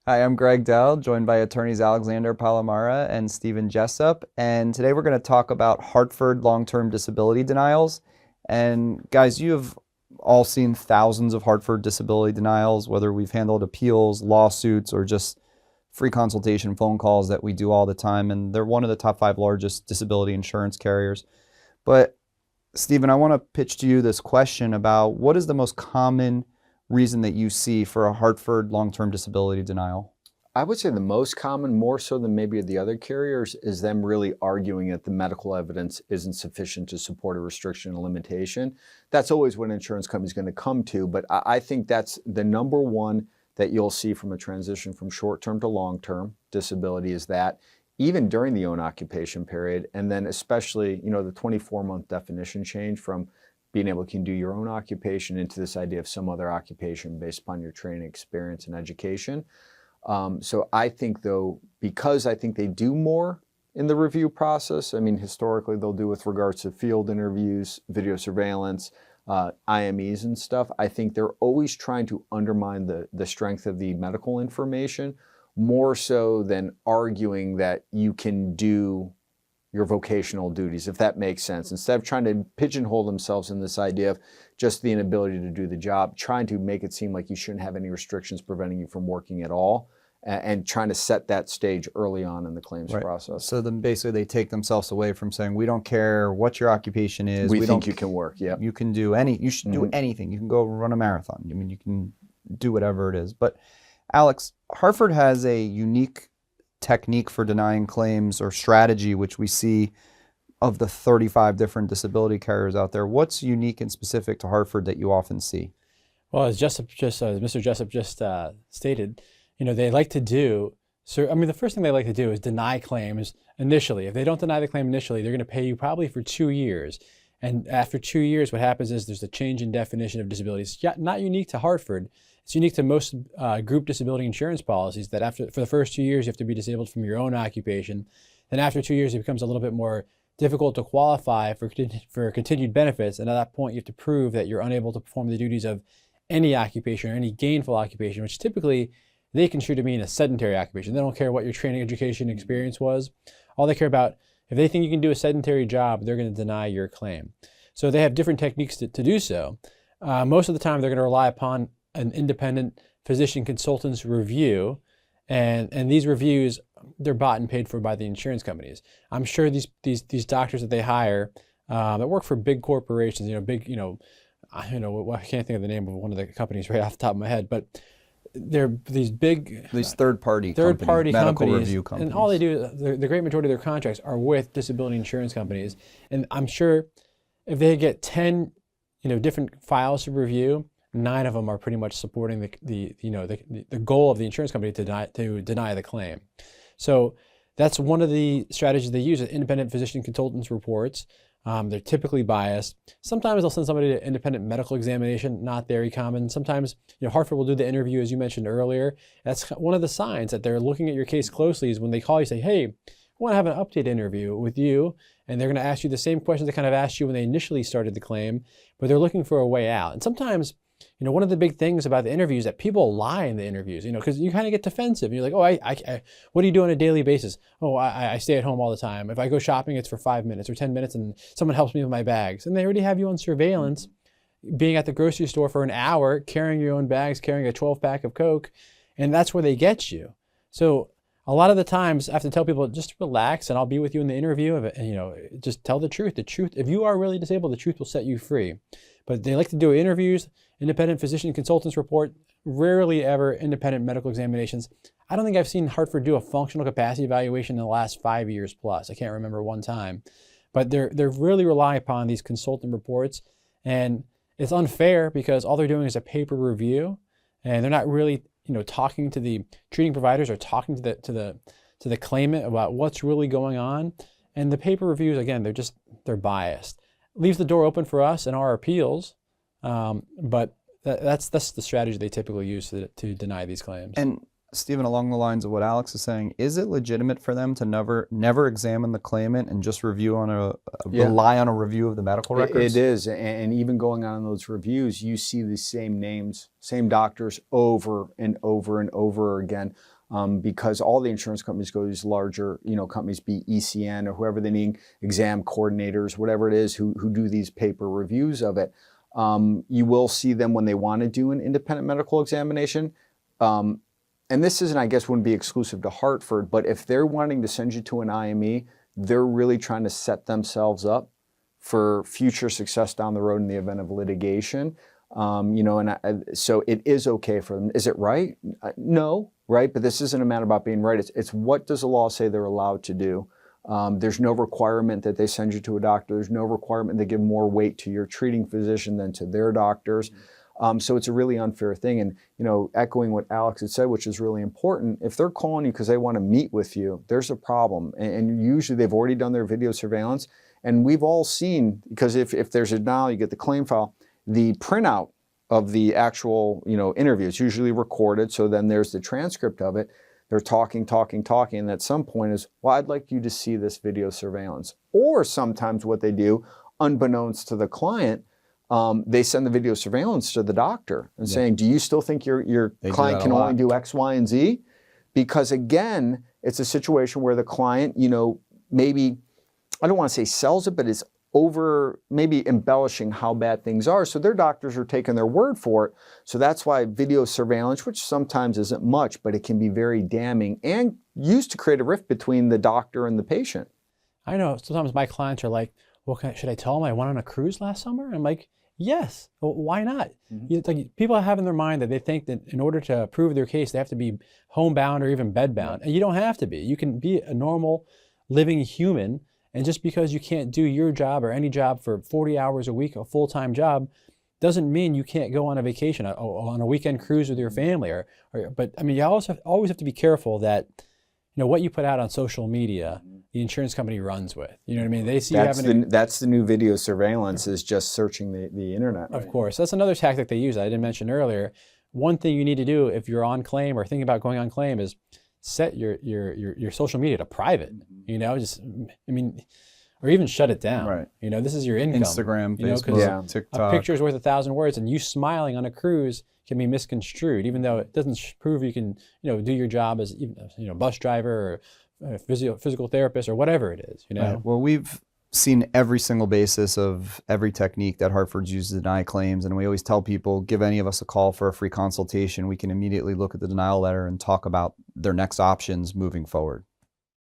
Hi, I'm Greg Dell, joined by attorneys Alexander Palomara and Stephen Jessup. And today we're going to talk about Hartford long-term disability denials. And guys, you have all seen thousands of Hartford disability denials, whether we've handled appeals, lawsuits, or just free consultation phone calls that we do all the time. And they're one of the top 5 largest disability insurance carriers. But Stephen, I want to pitch to you this question about what is the most common reason that you see for a Hartford long-term disability denial? I would say the most common, more so than maybe the other carriers, is them really arguing that the medical evidence isn't sufficient to support a restriction and limitation. That's always what an insurance company is going to come to, but I think that's the number one that you'll see from a transition from short-term to long-term disability, is that even during the own occupation period, and then especially, the 24-month definition change from being able to do your own occupation into this idea of some other occupation based upon your training, experience, and education. So I think, though, because I think they do more in the review process, I mean, historically they'll do with regards to field interviews, video surveillance, IMEs and stuff, I think they're always trying to undermine the strength of the medical information, more so than arguing that you can do your vocational duties, if that makes sense. Instead of trying to pigeonhole themselves in this idea of just the inability to do the job, trying to make it seem like you shouldn't have any restrictions preventing you from working at all, and trying to set that stage early on in the claims process. So then basically they take themselves away from saying, we don't care what your occupation is. We think you can work, yeah. You can do you should do anything. You can go run a marathon. I mean, you can do whatever it is. But Alex, Hartford has a unique technique for denying claims or strategy, which we see of the 35 different disability carriers out there. What's unique and specific to Hartford that you often see? Well, as Mr. Jessup just stated, they like to do, so I mean, the first thing they like to do is deny claims initially. If they don't deny the claim initially, they're going to pay you probably for 2 years. And after 2 years, what happens is there's a change in definition of disability. It's not unique to Hartford. It's unique to most group disability insurance policies that for the first 2 years, you have to be disabled from your own occupation. Then after 2 years, it becomes a little bit more difficult to qualify for continued benefits. And at that point, you have to prove that you're unable to perform the duties of any occupation or any gainful occupation, which typically they construe to mean a sedentary occupation. They don't care what your training, education, experience was. All they care about, if they think you can do a sedentary job, they're going to deny your claim. So they have different techniques to do so. Most of the time, they're going to rely upon an independent physician consultant's review. And these reviews, they're bought and paid for by the insurance companies. I'm sure these doctors that they hire that work for big corporations, I can't think of the name of one of the companies right off the top of my head, but they're these third-party medical review companies. And all they do, the great majority of their contracts are with disability insurance companies. And I'm sure if they get 10, different files to review, 9 of them are pretty much supporting the goal of the insurance company to deny the claim. So that's one of the strategies they use, independent physician consultants reports. They're typically biased. Sometimes they'll send somebody to independent medical examination, not very common. Sometimes, Hartford will do the interview, as you mentioned earlier. That's one of the signs that they're looking at your case closely, is when they call you, say, hey, I want to have an update interview with you. And they're going to ask you the same questions they kind of asked you when they initially started the claim, but they're looking for a way out. And sometimes, one of the big things about the interviews is that people lie in the interviews, because you kind of get defensive. And you're like, oh, what do you do on a daily basis? Oh, I stay at home all the time. If I go shopping, it's for 5 minutes or 10 minutes and someone helps me with my bags. And they already have you on surveillance, being at the grocery store for an hour, carrying your own bags, carrying a 12-pack of Coke. And that's where they get you. So a lot of the times I have to tell people, just relax and I'll be with you in the interview. Just tell the truth. The truth, if you are really disabled, the truth will set you free. But they like to do interviews, independent physician consultants report, rarely ever independent medical examinations. I don't think I've seen Hartford do a functional capacity evaluation in the last 5 years plus. I can't remember one time. But they're really rely upon these consultant reports. And it's unfair because all they're doing is a paper review, and they're not really talking to the treating providers or talking to the claimant about what's really going on. And the paper reviews, again, they're biased. Leaves the door open for us in our appeals, but that's the strategy they typically use to deny these claims. And Stephen, along the lines of what Alex is saying, is it legitimate for them to never examine the claimant and just rely on a review of the medical records? It is, and even going on those reviews, you see the same names, same doctors over and over and over again, because all the insurance companies go to these larger, companies, be ECN or whoever they need, exam coordinators, whatever it is, who do these paper reviews of it. You will see them when they want to do an independent medical examination. And this isn't, I guess, wouldn't be exclusive to Hartford, but if they're wanting to send you to an IME, they're really trying to set themselves up for future success down the road in the event of litigation. So it is okay for them. Is it right? No, right? But this isn't a matter about being right. It's what does the law say they're allowed to do? There's no requirement that they send you to a doctor. There's no requirement they give more weight to your treating physician than to their doctors. So it's a really unfair thing. And, echoing what Alex had said, which is really important, if they're calling you because they want to meet with you, there's a problem. And usually they've already done their video surveillance. And we've all seen, because if there's a denial, you get the claim file, the printout of the actual, interview is usually recorded. So then there's the transcript of it. They're talking. And at some point is, well, I'd like you to see this video surveillance. Or sometimes what they do, unbeknownst to the client, they send the video surveillance to the doctor and saying, do you still think your client can only do X, Y, and Z? Because again, it's a situation where the client, maybe, I don't want to say sells it, but is over maybe embellishing how bad things are. So their doctors are taking their word for it. So that's why video surveillance, which sometimes isn't much, but it can be very damning and used to create a rift between the doctor and the patient. I know sometimes my clients are like, well, should I tell them I went on a cruise last summer? I'm like, yes. Well, why not? It's like people have in their mind that they think that in order to prove their case, they have to be homebound or even bedbound. And you don't have to be. You can be a normal living human. And just because you can't do your job or any job for 40 hours a week, a full-time job, doesn't mean you can't go on a vacation, on a weekend cruise with your family. But I mean, you always have to be careful that, what you put out on social media, the insurance company runs with. You know what I mean? They see that's the new video surveillance, is just searching the internet. Of course. That's another tactic they use I didn't mention earlier. One thing you need to do if you're on claim or thinking about going on claim is set your social media to private. Or even shut it down. Right. This is your income. Instagram, Facebook, TikTok. A picture's worth 1,000 words, and you smiling on a cruise can be misconstrued, even though it doesn't prove you can, do your job as, bus driver or physical therapist or whatever it is. Right. Well, we've seen every single basis of every technique that Hartford's used to deny claims, and we always tell people, give any of us a call for a free consultation. We can immediately look at the denial letter and talk about their next options moving forward.